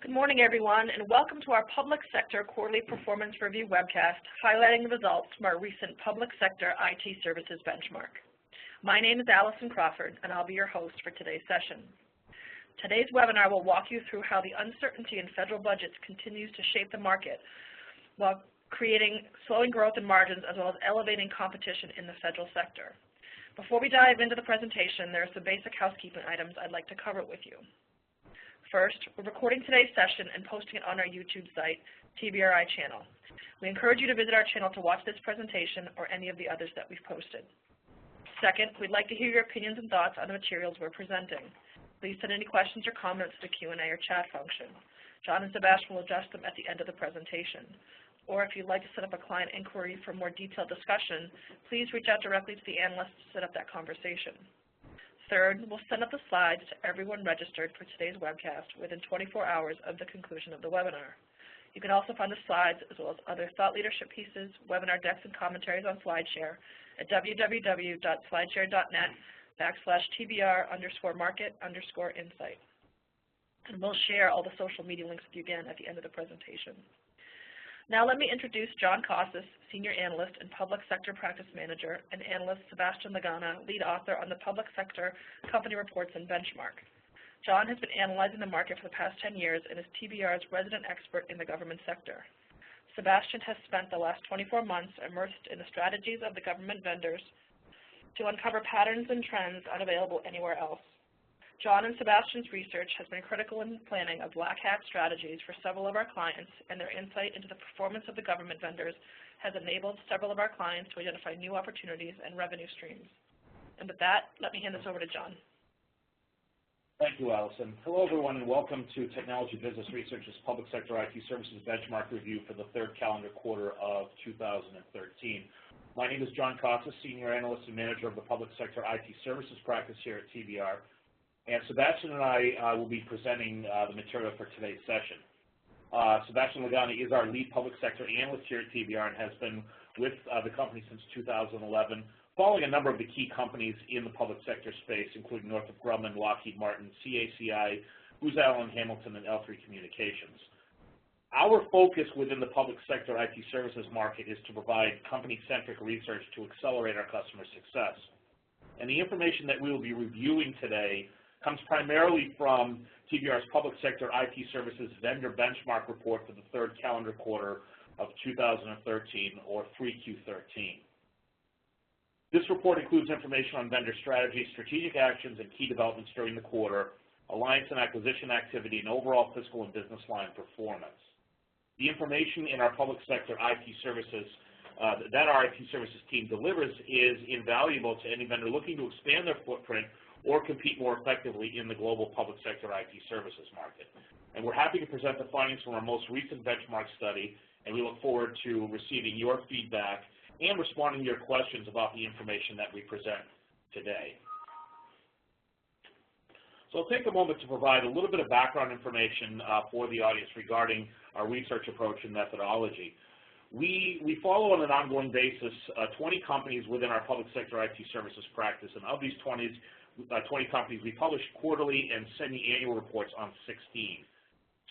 Good morning, everyone, and welcome to our Public Sector Quarterly Performance Review webcast, highlighting the results from our recent Public Sector IT Services benchmark. My name is Allison Crawford, and I'll be your host for today's session. Today's webinar will walk you through how the uncertainty in federal budgets continues to shape the market while creating slowing growth in margins as well as elevating competition in the federal sector. Before we dive into the presentation, there are some basic housekeeping items I'd like to cover with you. First, we're recording today's session and posting it on our YouTube site, TBRI channel. We encourage you to visit our channel to watch this presentation or any of the others that we've posted. Second, we'd like to hear your opinions and thoughts on the materials we're presenting. Please send any questions or comments to the Q&A or chat function. John and Sebastian will address them at the end of the presentation. Or if you'd like to set up a client inquiry for more detailed discussion, please reach out directly to the analyst to set up that conversation. Third, we'll send out the slides to everyone registered for today's webcast within 24 hours of the conclusion of the webinar. You can also find the slides as well as other thought leadership pieces, webinar decks, and commentaries on SlideShare at www.slideshare.net/TBR_market_insight. And we'll share all the social media links with you again at the end of the presentation. Now let me introduce John Casas, Senior Analyst and Public Sector Practice Manager, and Analyst Sebastian Lagana, Lead Author on the Public Sector Company Reports and Benchmark. John has been analyzing the market for the past 10 years and is TBR's resident expert in the government sector. Sebastian has spent the last 24 months immersed in the strategies of the government vendors to uncover patterns and trends unavailable anywhere else. John and Sebastian's research has been critical in planning of black hat strategies for several of our clients, and their insight into the performance of the government vendors has enabled several of our clients to identify new opportunities and revenue streams. And with that, let me hand this over to John. Thank you, Allison. Hello, everyone, and welcome to Technology Business Research's Public Sector IT Services Benchmark Review for the third calendar quarter of 2013. My name is John Casas, Senior Analyst and Manager of the Public Sector IT Services practice here at TBR. And Sebastian and I will be presenting the material for today's session. Sebastian Lagana is our lead public sector analyst here at TBR and has been with the company since 2011, following a number of the key companies in the public sector space, including Northrop Grumman, Lockheed Martin, CACI, Booz Allen Hamilton, and L3 Communications. Our focus within the public sector IT services market is to provide company-centric research to accelerate our customer success. And the information that we will be reviewing today comes primarily from TBR's Public Sector IT Services Vendor Benchmark Report for the third calendar quarter of 2013, or 3Q13. This report includes information on vendor strategy, strategic actions, and key developments during the quarter, alliance and acquisition activity, and overall fiscal and business line performance. The information in our Public Sector IT Services that our IT Services team delivers is invaluable to any vendor looking to expand their footprint or compete more effectively in the global public sector IT services market. And we're happy to present the findings from our most recent benchmark study, and we look forward to receiving your feedback and responding to your questions about the information that we present today. So I'll take a moment to provide a little bit of background information for the audience regarding our research approach and methodology. We follow on an ongoing basis 20 companies within our public sector IT services practice, and of these 20 companies, we publish quarterly and semi-annual reports on 16.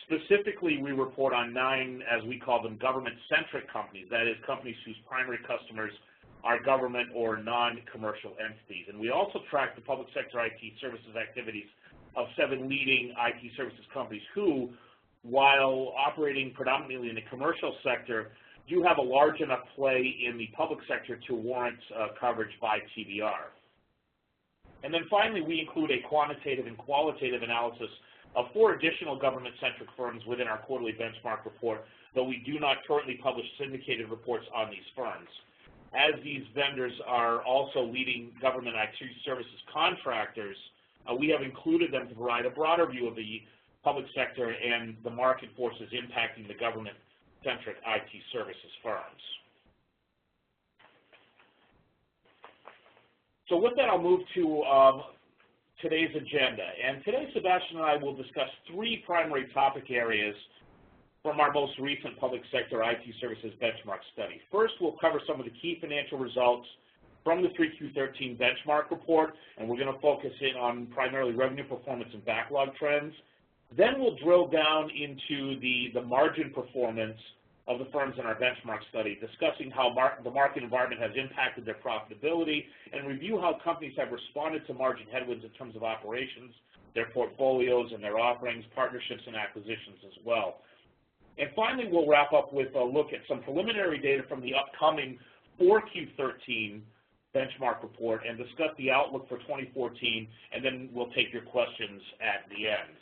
Specifically, we report on 9, as we call them, government-centric companies, that is, companies whose primary customers are government or non-commercial entities. And we also track the public sector IT services activities of 7 leading IT services companies who, while operating predominantly in the commercial sector, do have a large enough play in the public sector to warrant coverage by TBR. And then finally, we include a quantitative and qualitative analysis of 4 additional government-centric firms within our quarterly benchmark report, though we do not currently publish syndicated reports on these firms. As these vendors are also leading government IT services contractors, we have included them to provide a broader view of the public sector and the market forces impacting the government-centric IT services firms. So with that, I'll move to today's agenda. And today, Sebastian and I will discuss 3 primary topic areas from our most recent public sector IT services benchmark study. First, we'll cover some of the key financial results from the 3Q13 benchmark report, and we're going to focus in on primarily revenue performance and backlog trends. Then we'll drill down into the margin performance of the firms in our benchmark study, discussing how the market environment has impacted their profitability, and review how companies have responded to margin headwinds in terms of operations, their portfolios and their offerings, partnerships and acquisitions as well. And finally, we'll wrap up with a look at some preliminary data from the upcoming 4Q13 benchmark report and discuss the outlook for 2014, and then we'll take your questions at the end.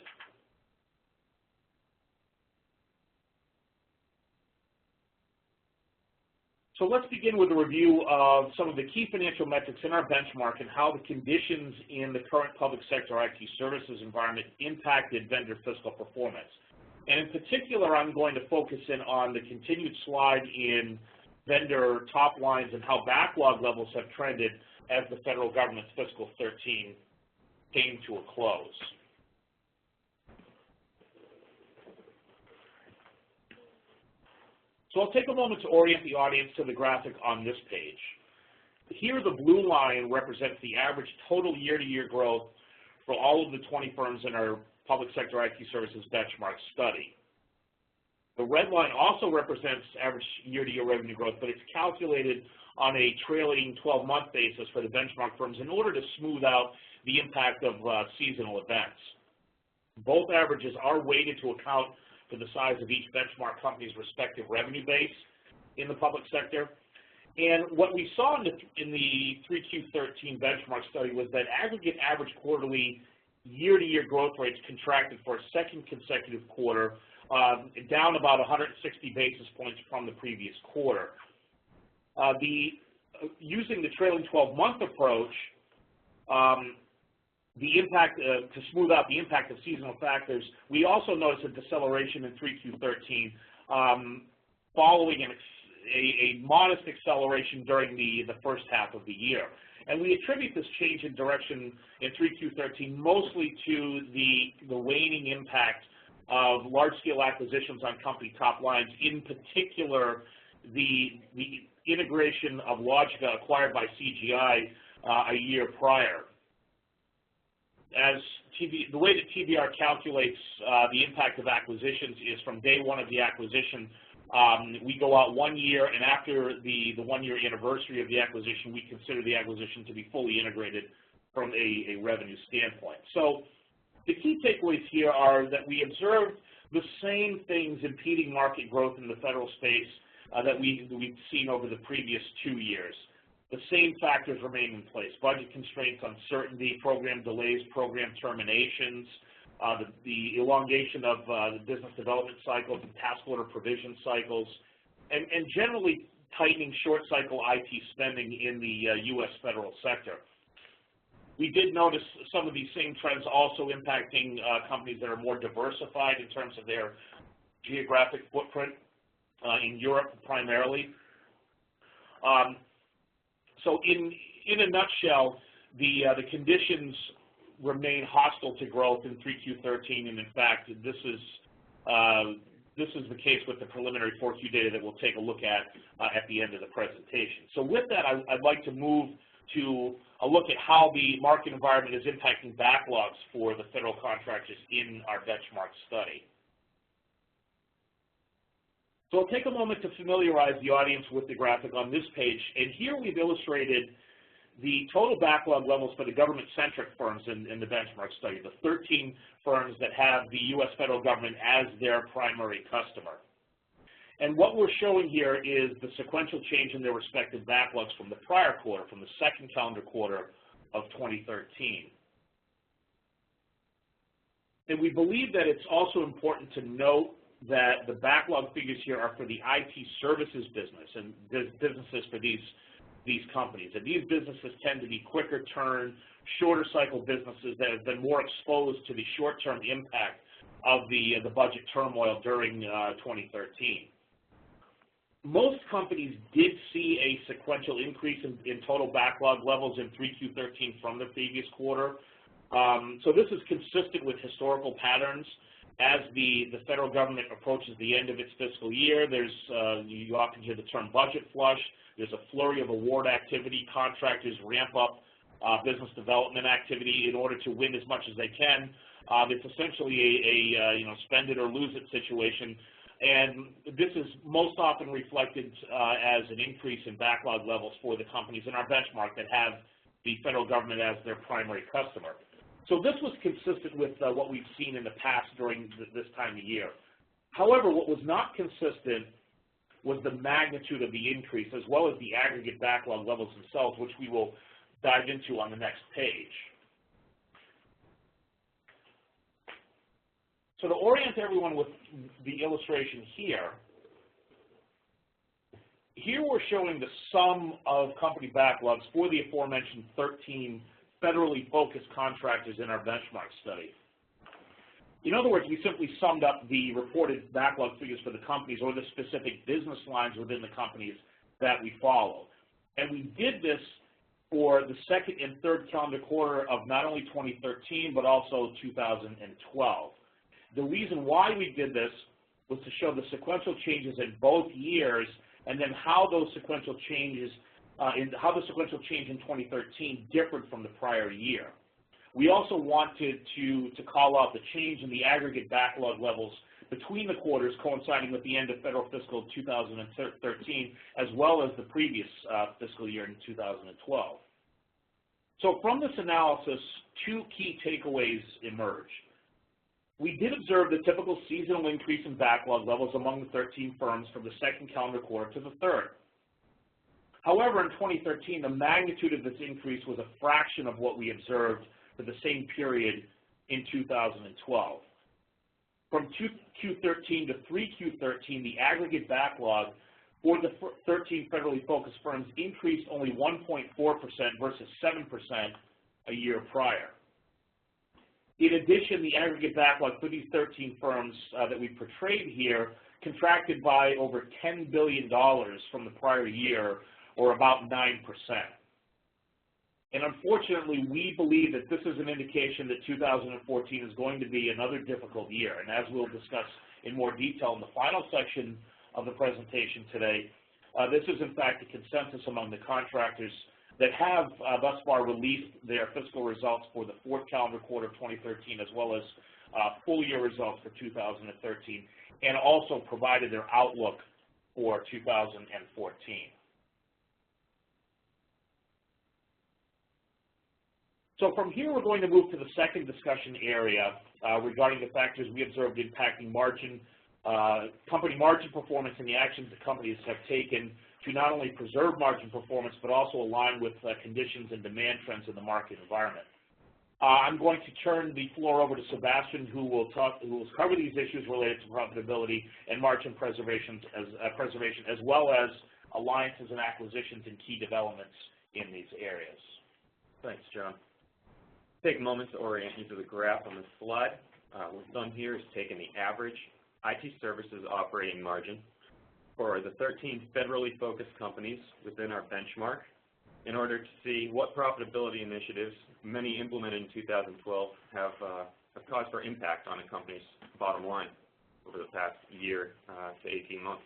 So let's begin with a review of some of the key financial metrics in our benchmark and how the conditions in the current public sector IT services environment impacted vendor fiscal performance. And in particular, I'm going to focus in on the continued slide in vendor top lines and how backlog levels have trended as the federal government's fiscal 13 came to a close. So I'll take a moment to orient the audience to the graphic on this page. Here, the blue line represents the average total year-to-year growth for all of the 20 firms in our public sector IT services benchmark study. The red line also represents average year-to-year revenue growth, but it's calculated on a trailing 12-month basis for the benchmark firms in order to smooth out the impact of seasonal events. Both averages are weighted to account for the size of each benchmark company's respective revenue base in the public sector. And what we saw in the 3Q13 benchmark study was that aggregate average quarterly year-to-year growth rates contracted for a second consecutive quarter, down about 160 basis points from the previous quarter. Using the trailing 12-month approach, the impact, to smooth out the impact of seasonal factors, we also noticed a deceleration in 3Q13 following a modest acceleration during the first half of the year. And we attribute this change in direction in 3Q13 mostly to the waning impact of large-scale acquisitions on company top lines, in particular the integration of Logica acquired by CGI a year prior. As the way that TBR calculates the impact of acquisitions is from day one of the acquisition. We go out 1 year, and after the 1-year anniversary of the acquisition, we consider the acquisition to be fully integrated from a revenue standpoint. So the key takeaways here are that we observed the same things impeding market growth in the federal space that we've seen over the previous 2 years. The same factors remain in place: budget constraints, uncertainty, program delays, program terminations, the elongation of the business development cycles and task order provision cycles, and generally tightening short-cycle IT spending in the U.S. federal sector. We did notice some of these same trends also impacting companies that are more diversified in terms of their geographic footprint, in Europe primarily. So in a nutshell, the conditions remain hostile to growth in 3Q13, and in fact, this is the case with the preliminary 4Q data that we'll take a look at the end of the presentation. So with that, I'd like to move to a look at how the market environment is impacting backlogs for the federal contractors in our benchmark study. So I'll take a moment to familiarize the audience with the graphic on this page, and here we've illustrated the total backlog levels for the government-centric firms in the benchmark study, the 13 firms that have the U.S. federal government as their primary customer. And what we're showing here is the sequential change in their respective backlogs from the prior quarter, from the second calendar quarter of 2013. And we believe that it's also important to note that the backlog figures here are for the IT services business and businesses for these companies. And these businesses tend to be quicker turn, shorter cycle businesses that have been more exposed to the short-term impact of the budget turmoil during 2013. Most companies did see a sequential increase in total backlog levels in 3Q13 from the previous quarter. So this is consistent with historical patterns. As the federal government approaches the end of its fiscal year, you often hear the term budget flush. There's a flurry of award activity. Contractors ramp up business development activity in order to win as much as they can It's essentially a spend it or lose it situation, and this is most often reflected as an increase in backlog levels for the companies in our benchmark that have the federal government as their primary customer. So this was consistent with what we've seen in the past during this time of year. However, what was not consistent was the magnitude of the increase, as well as the aggregate backlog levels themselves, which we will dive into on the next page. So to orient everyone with the illustration here we're showing the sum of company backlogs for the aforementioned 13 federally focused contractors in our benchmark study. In other words, we simply summed up the reported backlog figures for the companies or the specific business lines within the companies that we follow. And we did this for the second and third calendar quarter of not only 2013, but also 2012. The reason why we did this was to show the sequential changes in both years, and then how those sequential changes, how the sequential change in 2013 differed from the prior year. We also wanted to call out the change in the aggregate backlog levels between the quarters, coinciding with the end of federal fiscal 2013, as well as the previous fiscal year in 2012. So from this analysis, two key takeaways emerged. We did observe the typical seasonal increase in backlog levels among the 13 firms from the second calendar quarter to the third. However, in 2013, the magnitude of this increase was a fraction of what we observed for the same period in 2012. From 2Q13 to 3Q13, the aggregate backlog for the 13 federally focused firms increased only 1.4% versus 7% a year prior. In addition, the aggregate backlog for these 13 firms that we portrayed here contracted by over $10 billion from the prior year, or about 9%. And unfortunately, we believe that this is an indication that 2014 is going to be another difficult year. And as we'll discuss in more detail in the final section of the presentation today, this is in fact a consensus among the contractors that have thus far released their fiscal results for the fourth calendar quarter of 2013, as well as full year results for 2013, and also provided their outlook for 2014. So from here, we're going to move to the second discussion area regarding the factors we observed impacting margin, company margin performance, and the actions that companies have taken to not only preserve margin performance, but also align with conditions and demand trends in the market environment. I'm going to turn the floor over to Sebastian, who will cover these issues related to profitability and margin preservation, as well as alliances and acquisitions and key developments in these areas. Thanks, John. Take a moment to orient you to the graph on this slide. What we've done here is taken the average IT services operating margin for the 13 federally focused companies within our benchmark in order to see what profitability initiatives, many implemented in 2012, have caused for impact on a company's bottom line over the past year to 18 months.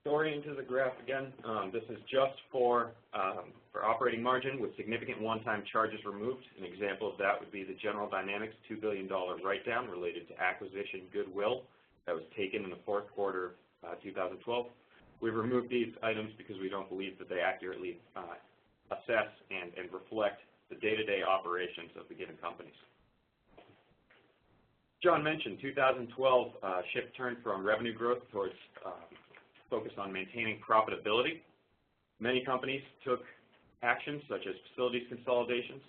To orient to the graph again, this is just for operating margin with significant one-time charges removed. An example of that would be the General Dynamics $2 billion write-down related to acquisition goodwill that was taken in the fourth quarter of 2012. We've removed these items because we don't believe that they accurately assess and reflect the day-to-day operations of the given companies. John mentioned 2012 shift turned from revenue growth towards focus on maintaining profitability. Many companies took actions such as facilities consolidations,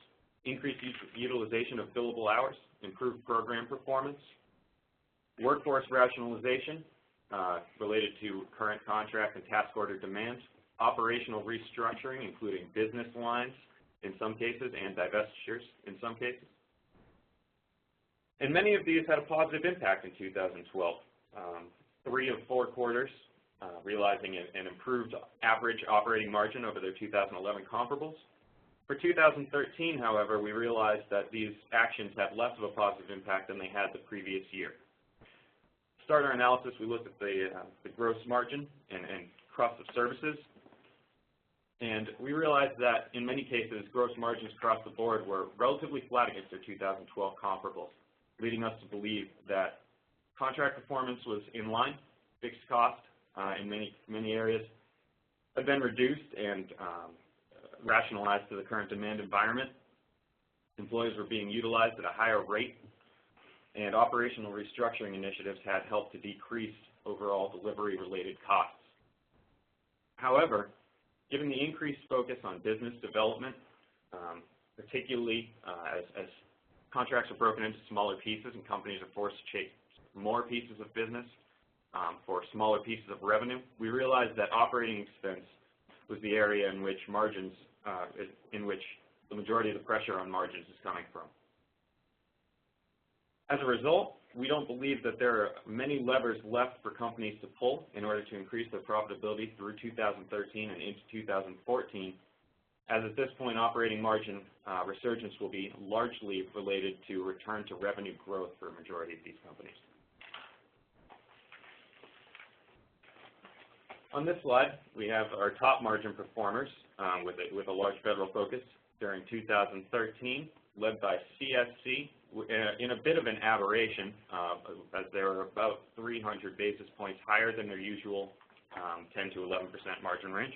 increased utilization of billable hours, improved program performance, workforce rationalization related to current contract and task order demands, operational restructuring, including business lines in some cases and divestitures in some cases. And many of these had a positive impact in 2012. 3 of 4 quarters realizing an improved average operating margin over their 2011 comparables. For 2013, however, we realized that these actions had less of a positive impact than they had the previous year. To start our analysis, we looked at the gross margin and cost of services. And we realized that in many cases, gross margins across the board were relatively flat against their 2012 comparables, leading us to believe that contract performance was in line, fixed cost in many areas had been reduced and rationalized to the current demand environment. Employees were being utilized at a higher rate, and operational restructuring initiatives had helped to decrease overall delivery-related costs. However, given the increased focus on business development, particularly as contracts are broken into smaller pieces and companies are forced to chase more pieces of business for smaller pieces of revenue, we realized that operating expense was the area in which margins, in which the majority of the pressure on margins is coming from. As a result, we don't believe that there are many levers left for companies to pull in order to increase their profitability through 2013 and into 2014, as at this point operating margin resurgence will be largely related to return to revenue growth for a majority of these companies. On this slide, we have our top margin performers with a large federal focus during 2013, led by CSC, in a bit of an aberration, as they were about 300 basis points higher than their usual 10 to 11% margin range.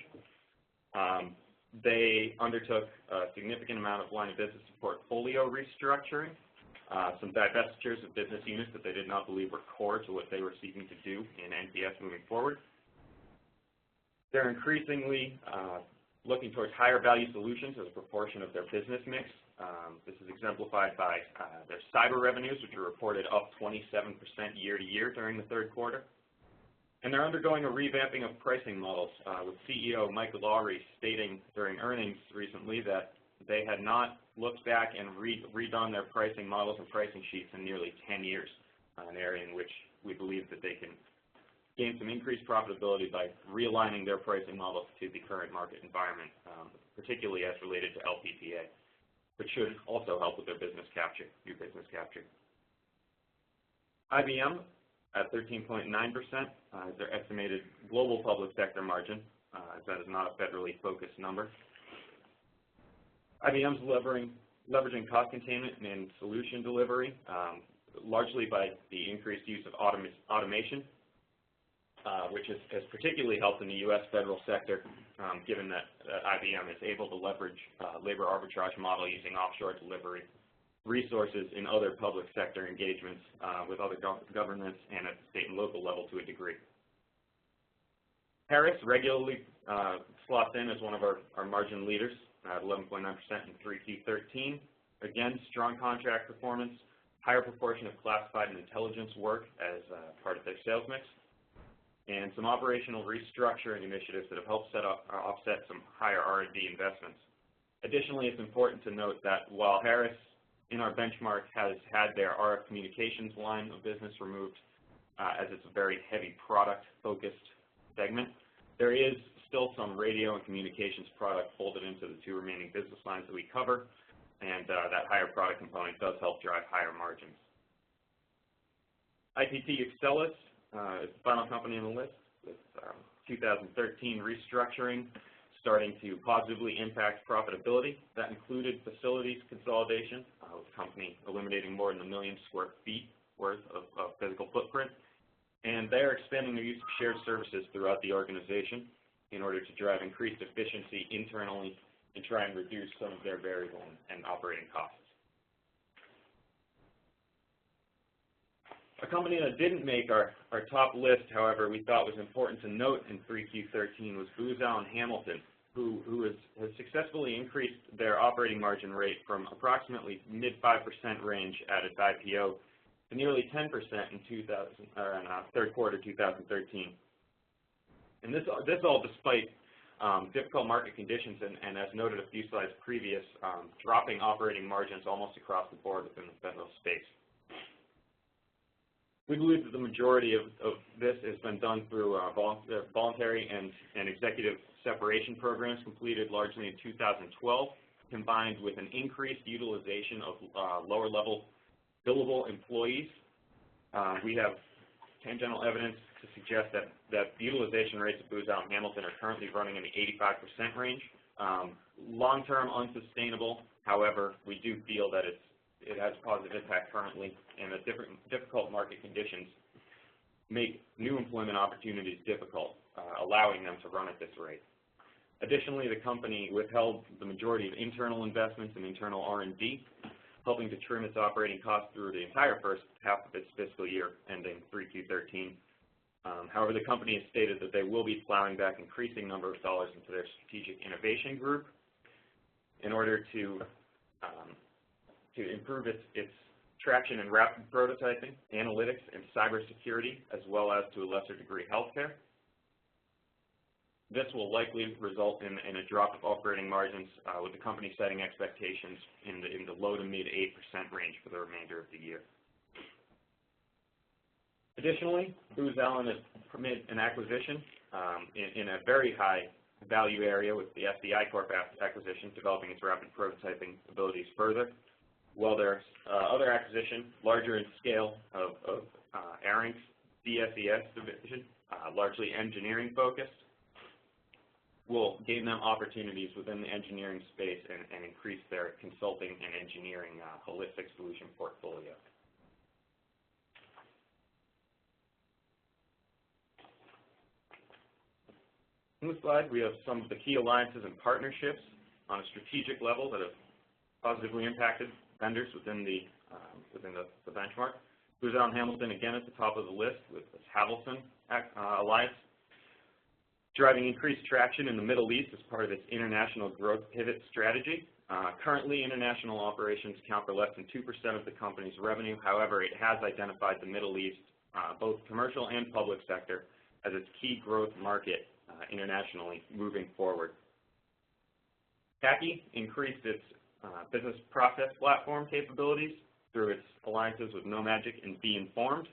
They undertook a significant amount of line of business portfolio restructuring, some divestitures of business units that they did not believe were core to what they were seeking to do in NPS moving forward. They're increasingly looking towards higher value solutions as a proportion of their business mix. This is exemplified by their cyber revenues, which are reported up 27% year to year during the third quarter. And they're undergoing a revamping of pricing models, with CEO Michael Lowry stating during earnings recently that they had not looked back and redone their pricing models and pricing sheets in nearly 10 years, an area in which we believe that they can gain some increased profitability by realigning their pricing models to the current market environment, particularly as related to LPPA, which should also help with their business capture, new business capture. IBM at 13.9% is their estimated global public sector margin, as that is not a federally focused number. IBM's leveraging cost containment and solution delivery, largely by the increased use of automation, which has particularly helped in the U.S. federal sector, given that IBM is able to leverage labor arbitrage model using offshore delivery resources in other public sector engagements with other governments and at the state and local level to a degree. Harris regularly slots in as one of our margin leaders at 11.9% in 3Q13. Again, strong contract performance, higher proportion of classified and intelligence work as part of their sales mix, and some operational restructuring initiatives that have helped offset some higher R&D investments. Additionally, it's important to note that while Harris, in our benchmark, has had their RF communications line of business removed, as it's a very heavy product-focused segment, there is still some radio and communications product folded into the two remaining business lines that we cover, and that higher product component does help drive higher margins. ITT Excelis is the final company on the list, with 2013 restructuring starting to positively impact profitability. That included facilities consolidation, with the company eliminating more than 1 million square feet worth of physical footprint. And they are expanding their use of shared services throughout the organization in order to drive increased efficiency internally and try and reduce some of their variable and operating costs. A company that didn't make our top list, however, we thought was important to note in 3Q13 was Booz Allen Hamilton, who has successfully increased their operating margin rate from approximately mid-5% range at its IPO to nearly 10% in third quarter 2013. And this all despite difficult market conditions and as noted a few slides previous, dropping operating margins almost across the board within the federal space. We believe that the majority of this has been done through voluntary and executive separation programs completed largely in 2012, combined with an increased utilization of lower-level billable employees. We have tangential evidence to suggest that utilization rates of Booz Allen Hamilton are currently running in the 85% range. Long-term unsustainable. However, we do feel that it has a positive impact currently, and that difficult market conditions make new employment opportunities difficult, allowing them to run at this rate. Additionally, the company withheld the majority of internal investments in internal R&D, helping to trim its operating costs through the entire first half of its fiscal year ending 3Q13. However, the company has stated that they will be plowing back increasing number of dollars into their strategic innovation group in order to improve its traction in rapid prototyping, analytics, and cybersecurity, as well as, to a lesser degree, healthcare. This will likely result in a drop of operating margins, with the company setting expectations in the low to mid 8% range for the remainder of the year. Additionally, Booz Allen has permitted an acquisition in a very high value area with the FBI Corp acquisition, developing its rapid prototyping abilities further. While there's other acquisition, larger in scale, of Arink's DSES division, largely engineering focused, will gain them opportunities within the engineering space and increase their consulting and engineering holistic solution portfolio. In this slide, we have some of the key alliances and partnerships on a strategic level that have positively impacted vendors within the benchmark. Booz Allen Hamilton, again, at the top of the list with this Havelson alliance, driving increased traction in the Middle East as part of its international growth pivot strategy. Currently, international operations account for less than 2% of the company's revenue. However, it has identified the Middle East, both commercial and public sector, as its key growth market internationally moving forward. Khaki increased its business process platform capabilities through its alliances with NoMagic and Be Informed.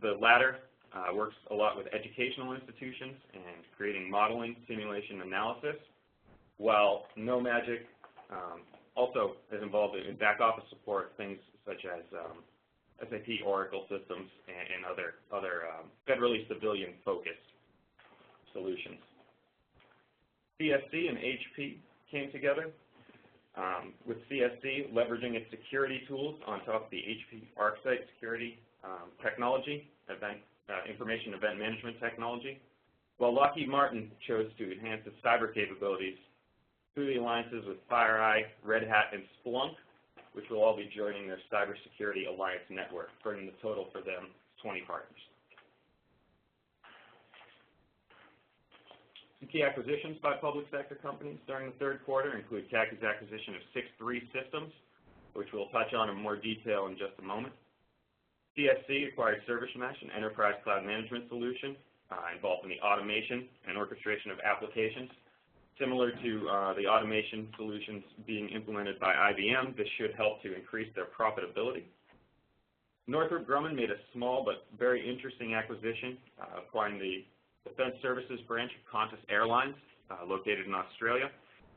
The latter works a lot with educational institutions and creating modeling, simulation, analysis, while NoMagic also is involved in back office support, things such as SAP, Oracle systems, and other federally civilian-focused solutions. CSC and HP came together, with CSC leveraging its security tools on top of the HP ArcSight security technology, information event management technology, while Lockheed Martin chose to enhance its cyber capabilities through the alliances with FireEye, Red Hat, and Splunk, which will all be joining their cybersecurity alliance network, bringing the total for them 20 partners. Some key acquisitions by public sector companies during the third quarter include Khaki's acquisition of 6-3 Systems, which we'll touch on in more detail in just a moment. CSC acquired ServiceMesh, an enterprise cloud management solution involved in the automation and orchestration of applications. Similar to the automation solutions being implemented by IBM, this should help to increase their profitability. Northrop Grumman made a small but very interesting acquisition, acquiring the Defense Services branch of Qantas Airlines, located in Australia.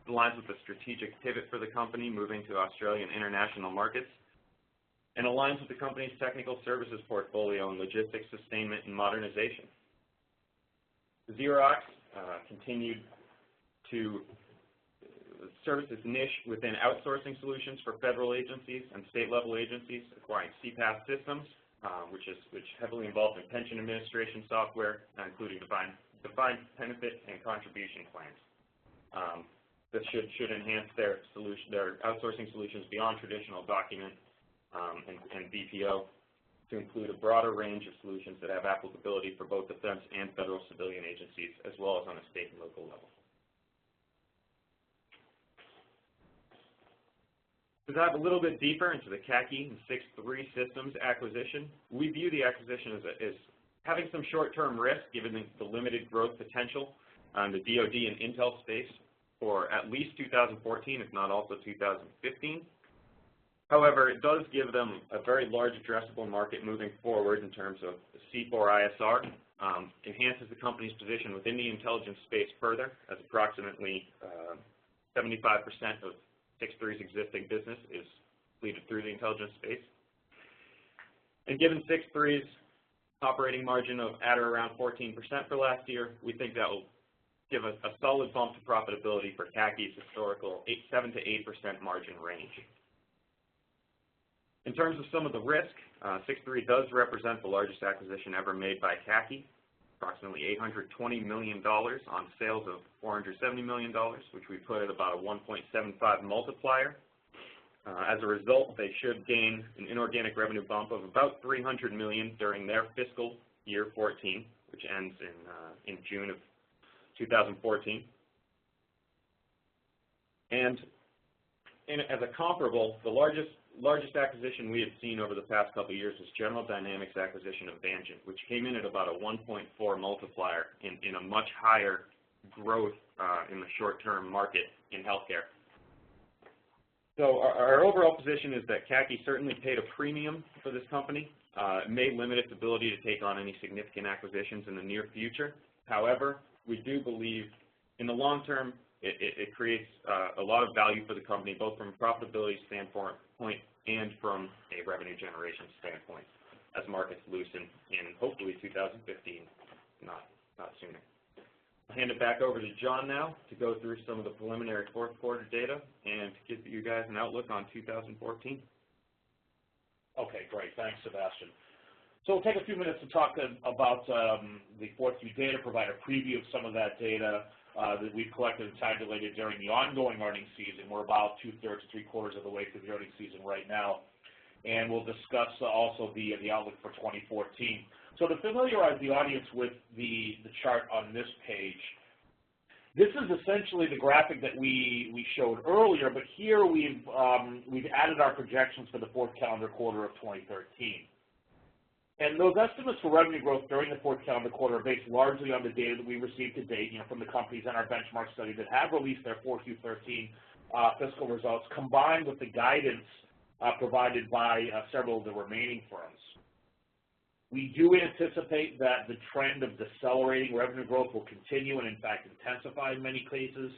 It aligns with the strategic pivot for the company, moving to Australian international markets, and aligns with the company's technical services portfolio in logistics, sustainment, and modernization. Xerox continued to service its niche within outsourcing solutions for federal agencies and state-level agencies, acquiring CPAS Systems, which heavily involved in pension administration software, including defined benefit and contribution plans. This should enhance their outsourcing solutions beyond traditional document and BPO to include a broader range of solutions that have applicability for both defense and federal civilian agencies, as well as on a state and local level. To dive a little bit deeper into the Khaki and 6-3 Systems acquisition, we view the acquisition as having some short-term risk given the limited growth potential on the DoD and Intel space for at least 2014, if not also 2015. However, it does give them a very large addressable market moving forward in terms of C4ISR, enhances the company's position within the intelligence space further, as approximately 75% of 6-3's existing business is completed through the intelligence space. And given 6-3's operating margin of at or around 14% for last year. We think that will give us a solid bump to profitability for Khaki's historical 7 to 8% margin range. In terms of some of the risk, 6-3 does represent the largest acquisition ever made by Khaki, approximately $820 million on sales of $470 million, which we put at about a 1.75 multiplier. As a result, they should gain an inorganic revenue bump of about $300 million during their fiscal year 14, which ends in June of 2014. And as a comparable, the largest acquisition we had seen over the past couple of years was General Dynamics' acquisition of Vangent, which came in at about a 1.4 multiplier in a much higher growth in the short-term market in healthcare. So our overall position is that Khaki certainly paid a premium for this company. It may limit its ability to take on any significant acquisitions in the near future. However, we do believe in the long term it creates a lot of value for the company, both from a profitability standpoint and from a revenue generation standpoint, as markets loosen in hopefully 2015, not sooner. I'll hand it back over to John now to go through some of the preliminary fourth quarter data and to give you guys an outlook on 2014. Okay, great. Thanks, Sebastian. So we'll take a few minutes to talk about the fourth Q data, provide a preview of some of that data that we've collected and tabulated during the ongoing earnings season. We're about 2/3 to 3/4 of the way through the earnings season right now. And we'll discuss also the outlook for 2014. So to familiarize the audience with the chart on this page, this is essentially the graphic that we showed earlier, but here we've added our projections for the fourth calendar quarter of 2013. And those estimates for revenue growth during the fourth calendar quarter are based largely on the data that we received to date, from the companies in our benchmark study that have released their 4Q13 fiscal results, combined with the guidance provided by several of the remaining firms. We do anticipate that the trend of decelerating revenue growth will continue and, in fact, intensify in many cases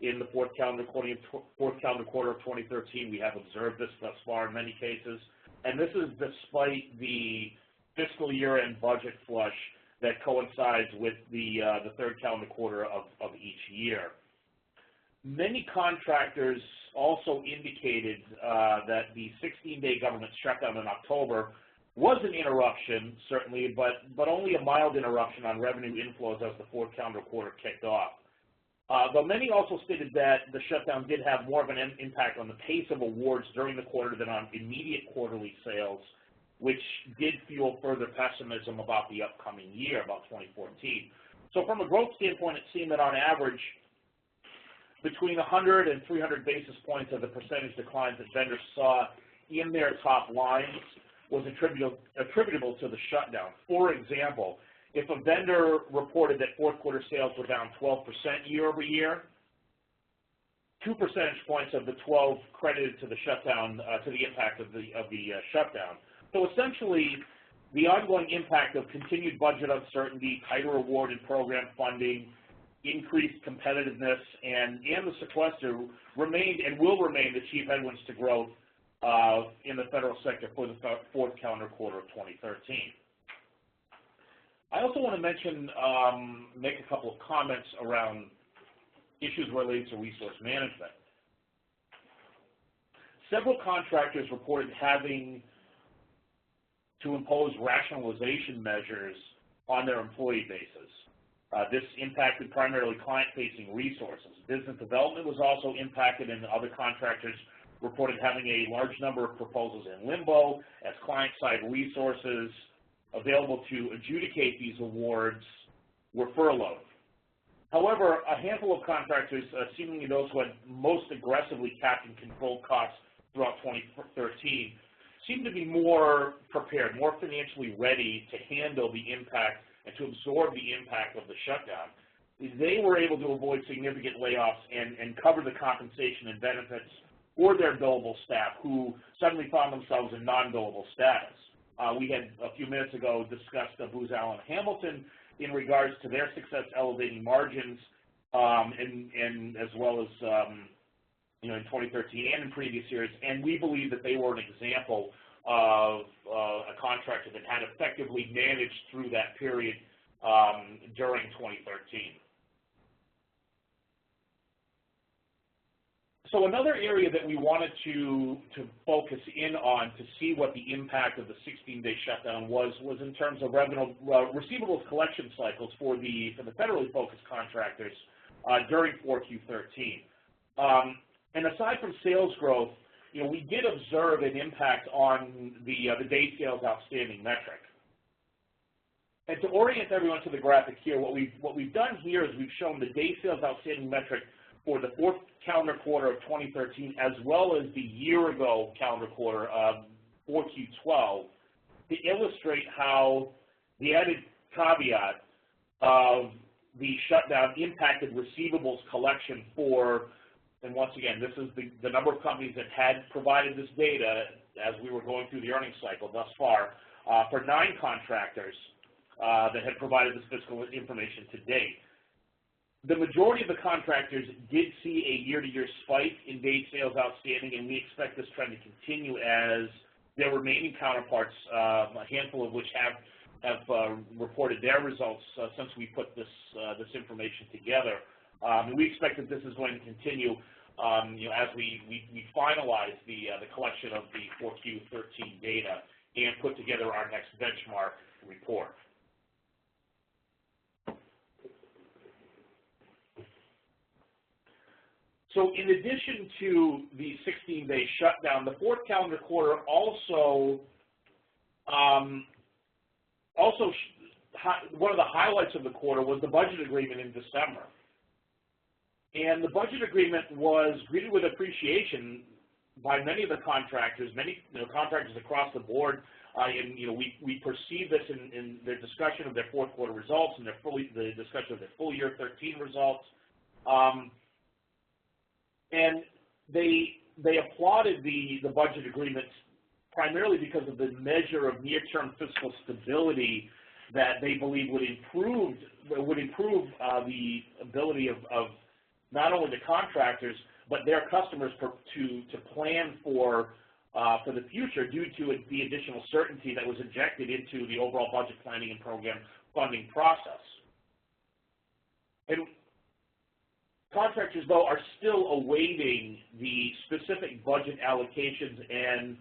in the fourth calendar quarter of 2013. We have observed this thus far in many cases. And this is despite the fiscal year-end budget flush that coincides with the third calendar quarter of each year. Many contractors also indicated that the 16-day government shutdown in October was an interruption, certainly, but only a mild interruption on revenue inflows as the fourth calendar quarter kicked off. Though many also stated that the shutdown did have more of an impact on the pace of awards during the quarter than on immediate quarterly sales, which did fuel further pessimism about the upcoming year, about 2014. So from a growth standpoint, it seemed that on average, between 100 and 300 basis points of the percentage declines that vendors saw in their top lines was attributable to the shutdown. For example, if a vendor reported that fourth quarter sales were down 12% year over year, 2 percentage points of the 12 credited to the shutdown, to the impact of the shutdown. So essentially, the ongoing impact of continued budget uncertainty, tighter award and program funding, increased competitiveness, and the sequester remained and will remain the chief headwinds to growth in the federal sector for the fourth calendar quarter of 2013. I also want to mention, make a couple of comments around issues related to resource management. Several contractors reported having to impose rationalization measures on their employee bases. This impacted primarily client-facing resources. Business development was also impacted, and other contractors reported having a large number of proposals in limbo as client-side resources available to adjudicate these awards were furloughed. However, a handful of contractors, seemingly those who had most aggressively capped and controlled costs throughout 2013, seemed to be more prepared, more financially ready to handle the impact and to absorb the impact of the shutdown. They were able to avoid significant layoffs and cover the compensation and benefits for their billable staff who suddenly found themselves in non-billable status. We had a few minutes ago discussed Booz, Allen, Hamilton in regards to their success elevating margins, and as well as in 2013 and in previous years, and we believe that they were an example of a contractor that had effectively managed through that period during 2013. So another area that we wanted to focus in on to see what the impact of the 16-day shutdown was in terms of receivables collection cycles for the federally focused contractors during 4Q13. And aside from sales growth, we did observe an impact on the day sales outstanding metric. And to orient everyone to the graphic here, what we've done here is we've shown the day sales outstanding metric for the fourth calendar quarter of 2013, as well as the year-ago calendar quarter of 4Q12, to illustrate how the added caveat of the shutdown impacted receivables collection for, and once again, this is the number of companies that had provided this data as we were going through the earnings cycle thus far, for 9 contractors that had provided this fiscal information to date. The majority of the contractors did see a year-to-year spike in day sales outstanding, and we expect this trend to continue as their remaining counterparts, a handful of which have reported their results since we put this information together. And we expect that this is going to continue as we finalize the collection of the 4Q13 data and put together our next benchmark report. So in addition to the 16-day shutdown, the fourth calendar quarter also one of the highlights of the quarter was the budget agreement in December. And the budget agreement was greeted with appreciation by many of the contractors, many contractors across the board. And we perceive this in their discussion of their fourth quarter results and the discussion of their full year 13 results. And they applauded the budget agreement primarily because of the measure of near-term fiscal stability that they believe would improve the ability of not only the contractors but their customers to plan for the future due to the additional certainty that was injected into the overall budget planning and program funding process. And contractors, though, are still awaiting the specific budget allocations, and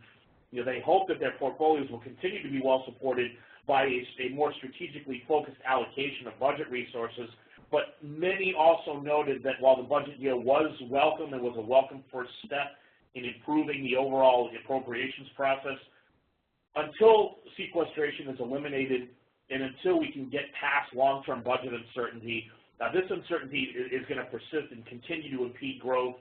they hope that their portfolios will continue to be well supported by a more strategically focused allocation of budget resources. But many also noted that while the budget deal was welcome and was a welcome first step in improving the overall appropriations process, until sequestration is eliminated and until we can get past long-term budget uncertainty, this uncertainty is going to persist and continue to impede growth,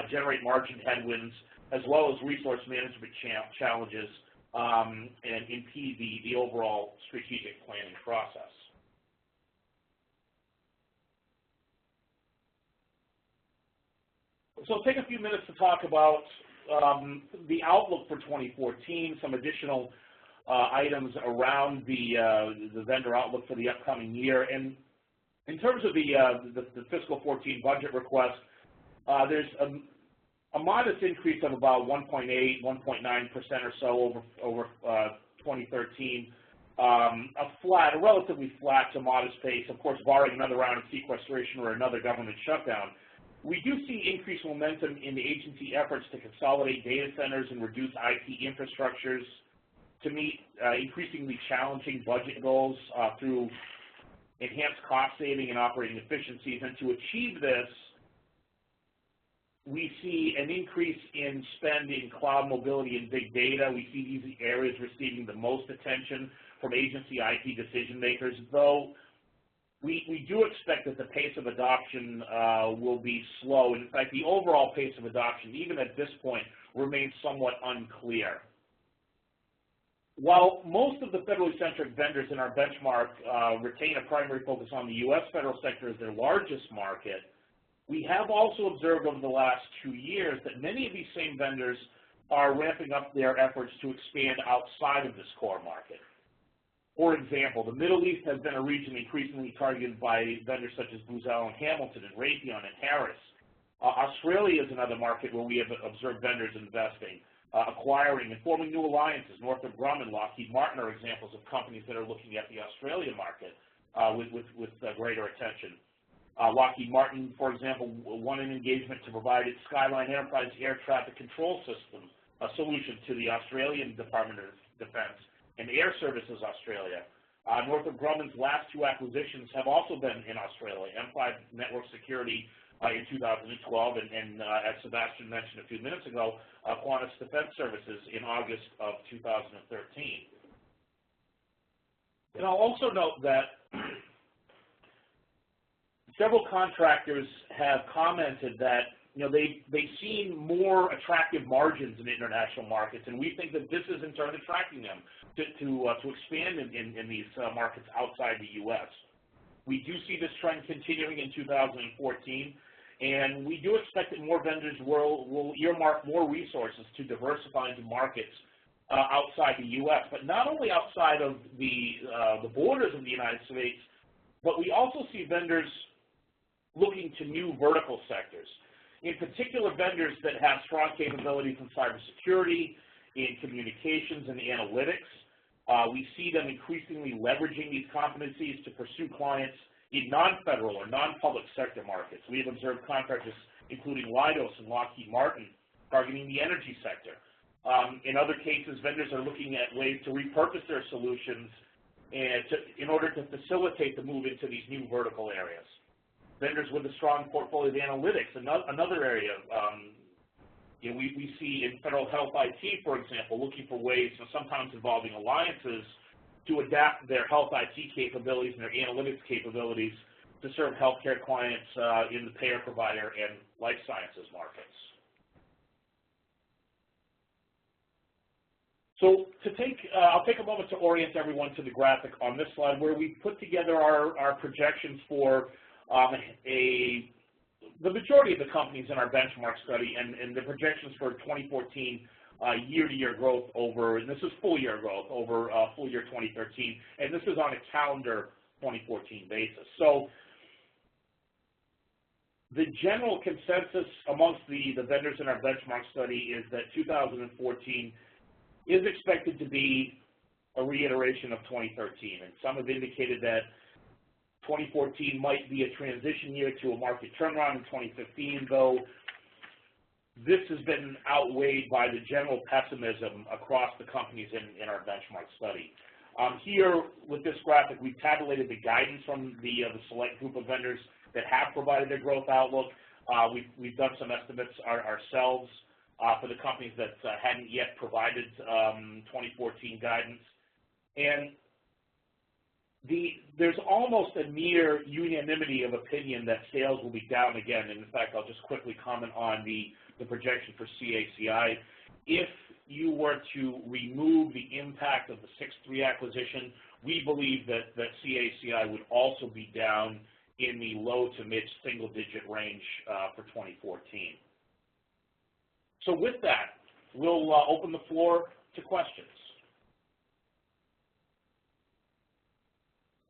generate margin headwinds, as well as resource management challenges, and impede the overall strategic planning process. So I'll take a few minutes to talk about the outlook for 2014, some additional items around the vendor outlook for the upcoming year. And in terms of the fiscal 14 budget request, there's a modest increase of about 1.8, 1.9% or so over 2013. A relatively flat to modest pace, of course, barring another round of sequestration or another government shutdown. We do see increased momentum in the agency efforts to consolidate data centers and reduce IT infrastructures to meet increasingly challenging budget goals through enhanced cost saving and operating efficiencies. And to achieve this, we see an increase in spend in cloud mobility and big data. We see these areas receiving the most attention from agency IT decision makers, though we do expect that the pace of adoption will be slow. In fact, the overall pace of adoption, even at this point, remains somewhat unclear. While most of the federally centric vendors in our benchmark retain a primary focus on the U.S. federal sector as their largest market, we have also observed over the last 2 years that many of these same vendors are ramping up their efforts to expand outside of this core market. For example, the Middle East has been a region increasingly targeted by vendors such as Booz and Hamilton and Raytheon and Harris. Australia is another market where we have observed vendors investing. acquiring and forming new alliances. Northrop Grumman, Lockheed Martin are examples of companies that are looking at the Australian market with greater attention. Lockheed Martin, for example, won an engagement to provide its Skyline Enterprise air traffic control system solution to the Australian Department of Defense and Air Services Australia. Northrop Grumman's last two acquisitions have also been in Australia, M5 Network Security in 2012, and as Sebastian mentioned a few minutes ago, Qantas Defense Services in August of 2013. And I'll also note that several contractors have commented that they've seen more attractive margins in international markets, and we think that this is in turn attracting them to expand in these markets outside the U.S. We do see this trend continuing in 2014, and we do expect that more vendors will earmark more resources to diversify into markets outside the U.S., but not only outside of the borders of the United States, but we also see vendors looking to new vertical sectors. In particular, vendors that have strong capabilities in cybersecurity, in communications, and analytics. We see them increasingly leveraging these competencies to pursue clients in non-federal or non-public sector markets. We have observed contractors, including Leidos and Lockheed Martin, targeting the energy sector. In other cases, vendors are looking at ways to repurpose their solutions in order to facilitate the move into these new vertical areas. Vendors with a strong portfolio of analytics, another area. We see in federal health IT, for example, looking for ways, sometimes involving alliances, to adapt their health IT capabilities and their analytics capabilities to serve healthcare clients in the payer, provider, and life sciences markets. So I'll take a moment to orient everyone to the graphic on this slide, where we put together our projections for the majority of the companies in our benchmark study, and the projections for 2014 year-to-year growth over, and this is full-year growth over full year 2013, and this is on a calendar 2014 basis. So the general consensus amongst the vendors in our benchmark study is that 2014 is expected to be a reiteration of 2013, and some have indicated that 2014 might be a transition year to a market turnaround in 2015, though this has been outweighed by the general pessimism across the companies in our benchmark study. Here, with this graphic, we've tabulated the guidance from the select group of vendors that have provided their growth outlook. We've done some estimates ourselves for the companies that hadn't yet provided 2014 guidance. And there's almost a near unanimity of opinion that sales will be down again. And in fact, I'll just quickly comment on the projection for CACI. If you were to remove the impact of the 6-3 acquisition, we believe that CACI would also be down in the low to mid single-digit range for 2014. So with that, we'll open the floor to questions.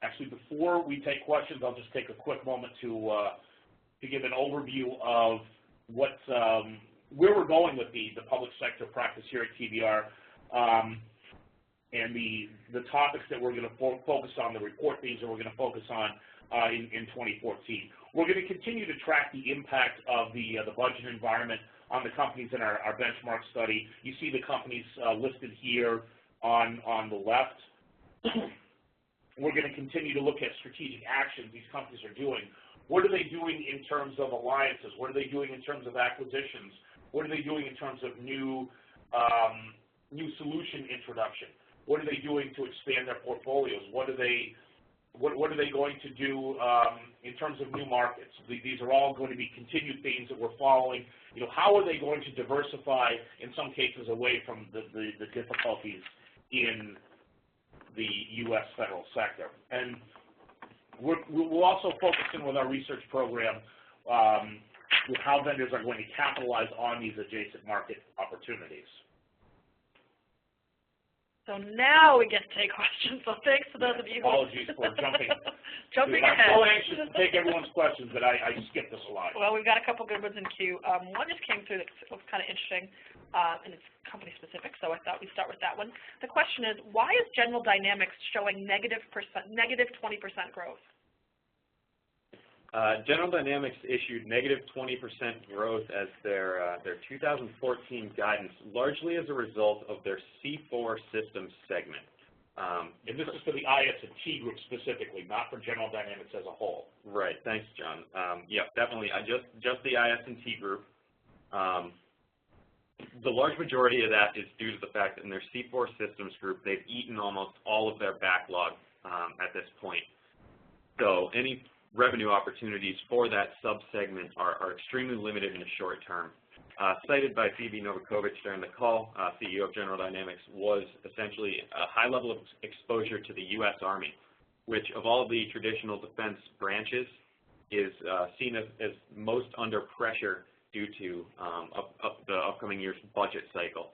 Actually, before we take questions, I'll just take a quick moment to give an overview of where we're going with the public sector practice here at TBR, and the topics that we're going to focus on, the report themes that we're going to focus on in 2014. We're going to continue to track the impact of the budget environment on the companies in our benchmark study. You see the companies listed here on the left. We're going to continue to look at strategic actions these companies are doing. What are they doing in terms of alliances? What are they doing in terms of acquisitions? What are they doing in terms of new solution introduction? What are they doing to expand their portfolios? What are they going to do in terms of new markets? These are all going to be continued themes that we're following. How are they going to diversify, in some cases, away from the difficulties in the U.S. federal sector? And we'll also focus in with our research program with how vendors are going to capitalize on these adjacent market opportunities. So now we get to take questions. So thanks to those of you who... Apologies for jumping ahead. I'm so anxious to take everyone's questions that I skipped the slide. Well, we've got a couple good ones in queue. One just came through that looks kind of interesting, and it's company specific, so I thought we'd start with that one. The question is, why is General Dynamics showing negative 20% growth? General Dynamics issued negative 20% growth as their 2014 guidance, largely as a result of their C4 systems segment. And this is for the IS&T group specifically, not for General Dynamics as a whole. Right. Thanks, John. Yeah, definitely. Just the IS&T group. The large majority of that is due to the fact that in their C4 systems group, they've eaten almost all of their backlog at this point. So any revenue opportunities for that subsegment are extremely limited in the short term. Cited by Phoebe Novakovic during the call, CEO of General Dynamics, was essentially a high level of exposure to the U.S. Army, which of all the traditional defense branches is seen as most under pressure due to the upcoming year's budget cycle.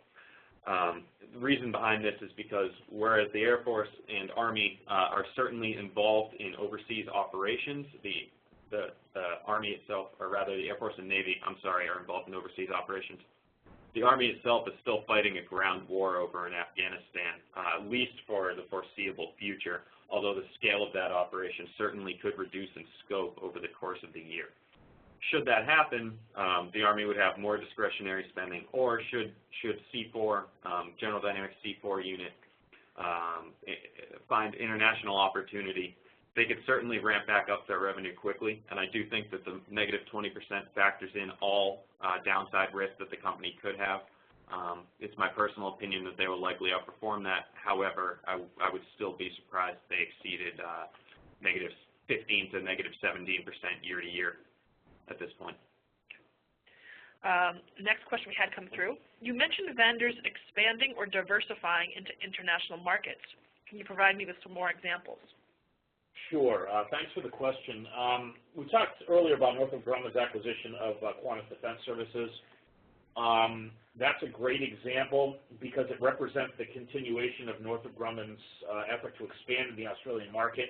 The reason behind this is because whereas the Air Force and Army are certainly involved in overseas operations, the Army itself, or rather the Air Force and Navy, I'm sorry, are involved in overseas operations. The Army itself is still fighting a ground war over in Afghanistan, at least for the foreseeable future, although the scale of that operation certainly could reduce in scope over the course of the year. Should that happen, the Army would have more discretionary spending, or should C4, General Dynamics C4 unit, find international opportunity, they could certainly ramp back up their revenue quickly, and I do think that the negative 20% factors in all downside risk that the company could have. It's my personal opinion that they will likely outperform that. However, I would still be surprised if they exceeded negative 15 to negative 17% year to year at this point. Next question we had come through. You mentioned vendors expanding or diversifying into international markets. Can you provide me with some more examples? Sure. Thanks for the question. We talked earlier about Northrop Grumman's acquisition of Quantum Defense Services. That's a great example because it represents the continuation of Northrop Grumman's effort to expand in the Australian market.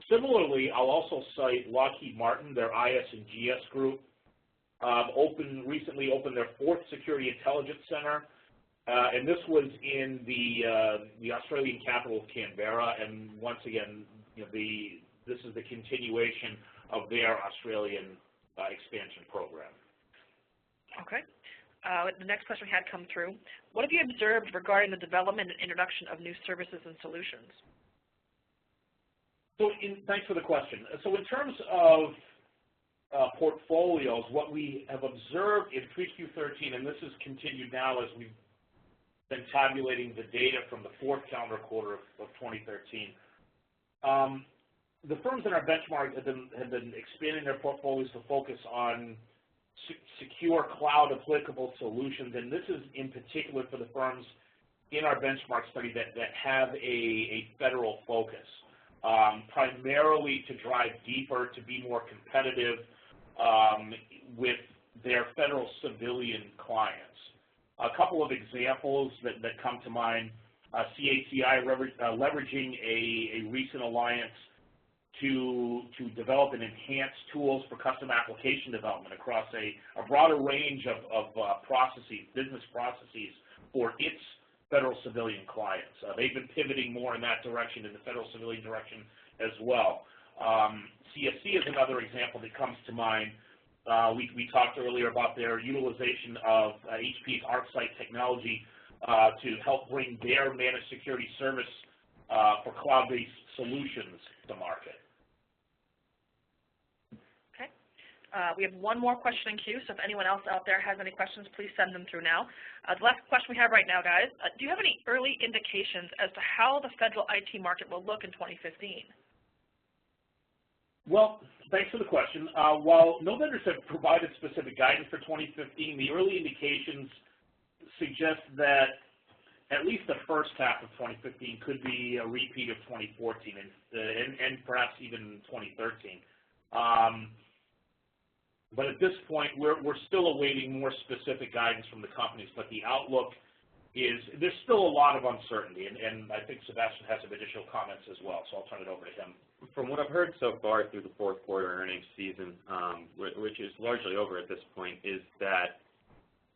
Similarly, I'll also cite Lockheed Martin, their IS and GS group, recently opened their 4th Security Intelligence Center, and this was in the Australian capital of Canberra. And once again, this is the continuation of their Australian expansion program. Okay. The next question we had come through. What have you observed regarding the development and introduction of new services and solutions? So thanks for the question. So in terms of portfolios, what we have observed in 3Q13, and this has continued now as we've been tabulating the data from the 4th calendar quarter of 2013, the firms in our benchmark have been expanding their portfolios to focus on secure cloud applicable solutions, and this is in particular for the firms in our benchmark study that have a federal focus, primarily to drive deeper, to be more competitive with their federal civilian clients. A couple of examples that come to mind, CACI leveraging a recent alliance to develop and enhance tools for custom application development across a broader range of processes, business processes for its federal civilian clients. They've been pivoting more in that direction, in the federal civilian direction as well. CSC is another example that comes to mind. We talked earlier about their utilization of HP's ArcSight technology to help bring their managed security service for cloud-based solutions to market. Okay. We have one more question in queue, so if anyone else out there has any questions, please send them through now. The last question we have right now, guys, do you have any early indications as to how the federal IT market will look in 2015? Well, thanks for the question. While no vendors have provided specific guidance for 2015, the early indications suggest that at least the first half of 2015 could be a repeat of 2014 and perhaps even 2013. But at this point, we're still awaiting more specific guidance from the companies, but the outlook is there's still a lot of uncertainty, and I think Sebastian has some additional comments as well, so I'll turn it over to him. From what I've heard so far through the fourth quarter earnings season, which is largely over at this point, is that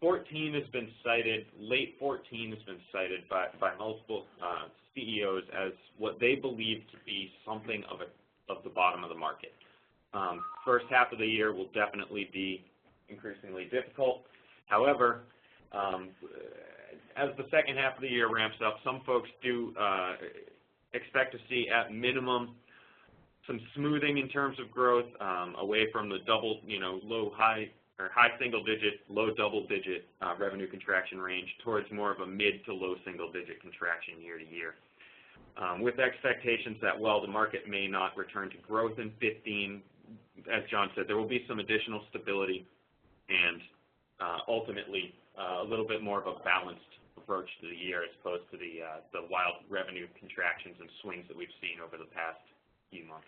14 has been cited, late 14 has been cited by multiple CEOs as what they believe to be something of the bottom of the market. First half of the year will definitely be increasingly difficult. However, as the second half of the year ramps up, some folks do expect to see at minimum some smoothing in terms of growth, away from the high single-digit, low double-digit revenue contraction range towards more of a mid to low single-digit contraction year to year. With expectations that while the market may not return to growth in 15, as John said, there will be some additional stability and ultimately a little bit more of a balanced approach to the year as opposed to the wild revenue contractions and swings that we've seen over the past few months.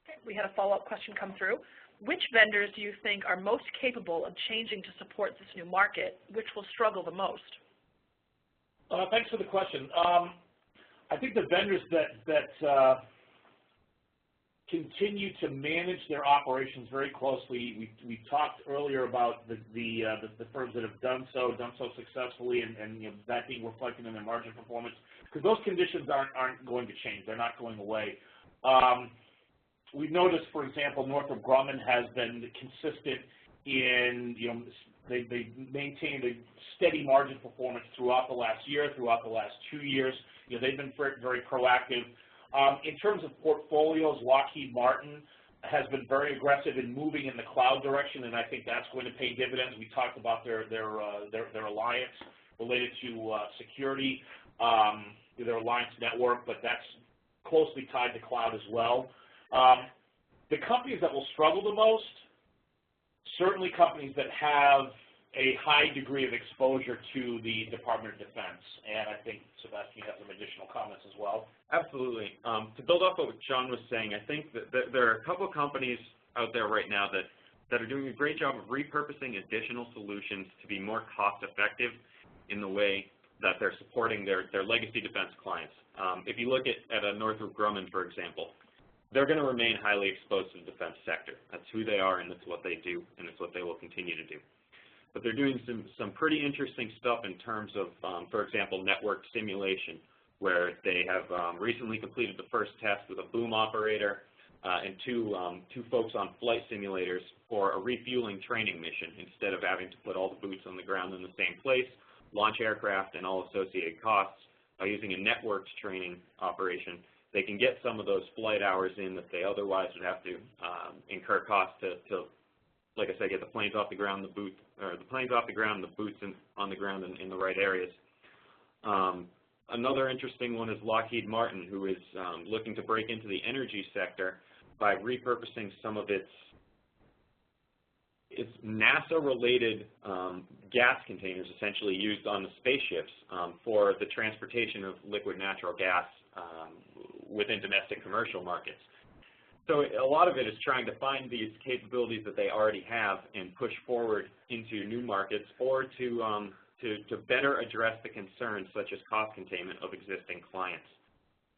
Okay. We had a follow-up question come through. Which vendors do you think are most capable of changing to support this new market? Which will struggle the most? Thanks for the question. I think the vendors that continue to manage their operations very closely. We talked earlier about the firms that have done so successfully, and that being reflected in their margin performance. Because those conditions aren't going to change; they're not going away. We've noticed, for example, Northrop Grumman has been consistent in they've maintained a steady margin performance throughout the last year, throughout the last 2 years. They've been very proactive. In terms of portfolios, Lockheed Martin has been very aggressive in moving in the cloud direction, and I think that's going to pay dividends. We talked about their alliance related to security, their alliance network, but that's closely tied to cloud as well. The companies that will struggle the most, certainly companies that have a high degree of exposure to the Department of Defense, and I think Sebastian has some additional comments as well. Absolutely. To build off of what John was saying, I think that there are a couple of companies out there right now that are doing a great job of repurposing additional solutions to be more cost-effective in the way that they're supporting their legacy defense clients. If you look at a Northrop Grumman, for example, they're going to remain highly exposed to the defense sector. That's who they are, and that's what they do, and it's what they will continue to do. But they're doing some pretty interesting stuff in terms of, for example, network simulation, where they have recently completed the first test with a boom operator and two folks on flight simulators for a refueling training mission. Instead of having to put all the boots on the ground in the same place, launch aircraft and all associated costs, by using a networked training operation, they can get some of those flight hours in that they otherwise would have to incur costs to, like I said, get the planes off the ground, the boots on the ground in the right areas. Another interesting one is Lockheed Martin, who is looking to break into the energy sector by repurposing some of its NASA-related gas containers, essentially used on the spaceships for the transportation of liquid natural gas within domestic commercial markets. So a lot of it is trying to find these capabilities that they already have and push forward into new markets, or to better address the concerns such as cost containment of existing clients.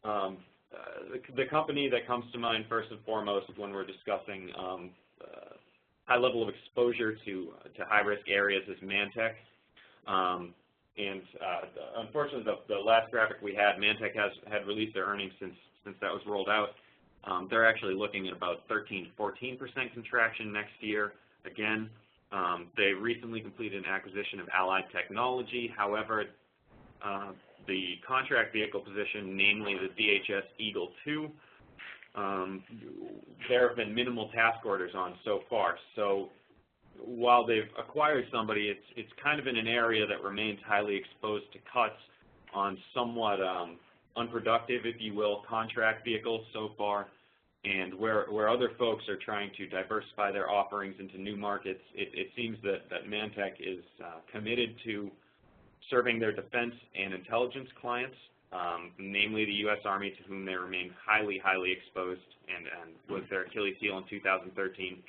The company that comes to mind first and foremost when we're discussing high level of exposure to high-risk areas is Mantech. Unfortunately, the last graphic we had, Mantech had released their earnings since that was rolled out. They're actually looking at about 13-14% contraction next year. Again, they recently completed an acquisition of Allied Technology. However, the contract vehicle position, namely the DHS Eagle II, there have been minimal task orders on so far. So while they've acquired somebody, it's kind of in an area that remains highly exposed to cuts on somewhat unproductive, if you will, contract vehicles so far. And where other folks are trying to diversify their offerings into new markets, it seems that Mantech is committed to serving their defense and intelligence clients, namely the U.S. Army, to whom they remain highly exposed, and was their Achilles heel in 2013.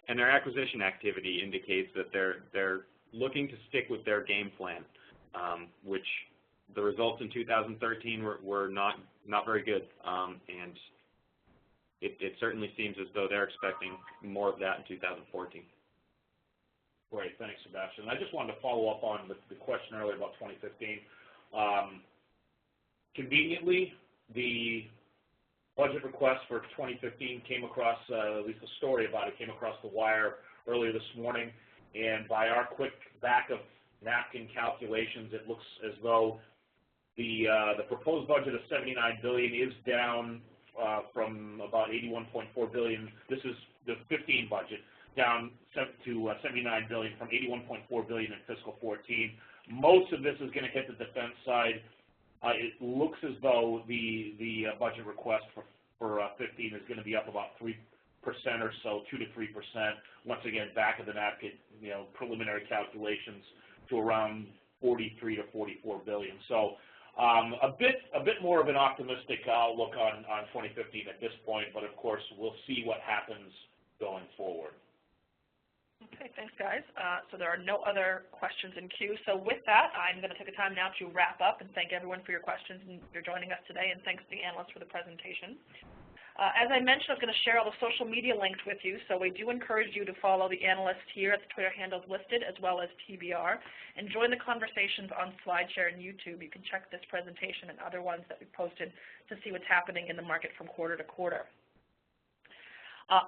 And their acquisition activity indicates that they're looking to stick with their game plan which the results in 2013 were not very good, and it certainly seems as though they're expecting more of that in 2014. Great, thanks, Sebastian. I just wanted to follow up on the question earlier about 2015. Conveniently, the budget request for 2015 came across, at least the story about it came across the wire earlier this morning, and by our quick back of napkin calculations, it looks as though the proposed budget of $79 billion is down from about $81.4 billion. This is the 15 budget, down to $79 billion from $81.4 billion in fiscal 14. Most of this is going to hit the defense side. It looks as though the budget request for 15 is going to be up about 3% or so, 2 to 3%. Once again, back of the napkin, preliminary calculations to around 43 to 44 billion. So a bit more of an optimistic outlook on 2015 at this point, but of course we'll see what happens going forward. Okay, thanks, guys. So there are no other questions in queue. So with that, I'm going to take the time now to wrap up and thank everyone for your questions and for joining us today, and thanks to the analysts for the presentation. As I mentioned, I was going to share all the social media links with you, so we do encourage you to follow the analysts here at the Twitter handles listed, as well as TBR, and join the conversations on SlideShare and YouTube. You can check this presentation and other ones that we posted to see what's happening in the market from quarter to quarter.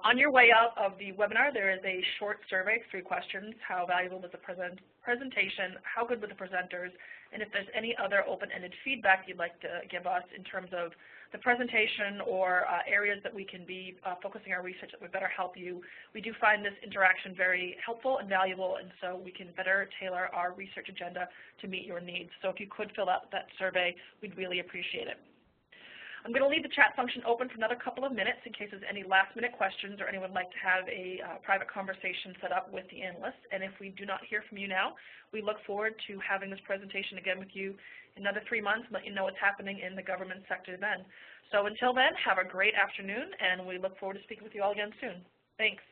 On your way out of the webinar, there is a short survey, 3 questions. How valuable was the presentation? How good were the presenters? And if there's any other open-ended feedback you'd like to give us in terms of the presentation or areas that we can be focusing our research that would better help you, we do find this interaction very helpful and valuable, and so we can better tailor our research agenda to meet your needs. So if you could fill out that survey, we'd really appreciate it. I'm going to leave the chat function open for another couple of minutes in case there's any last-minute questions or anyone would like to have a private conversation set up with the analysts. And if we do not hear from you now, we look forward to having this presentation again with you in another 3 months and let you know what's happening in the government sector then. So until then, have a great afternoon, and we look forward to speaking with you all again soon. Thanks.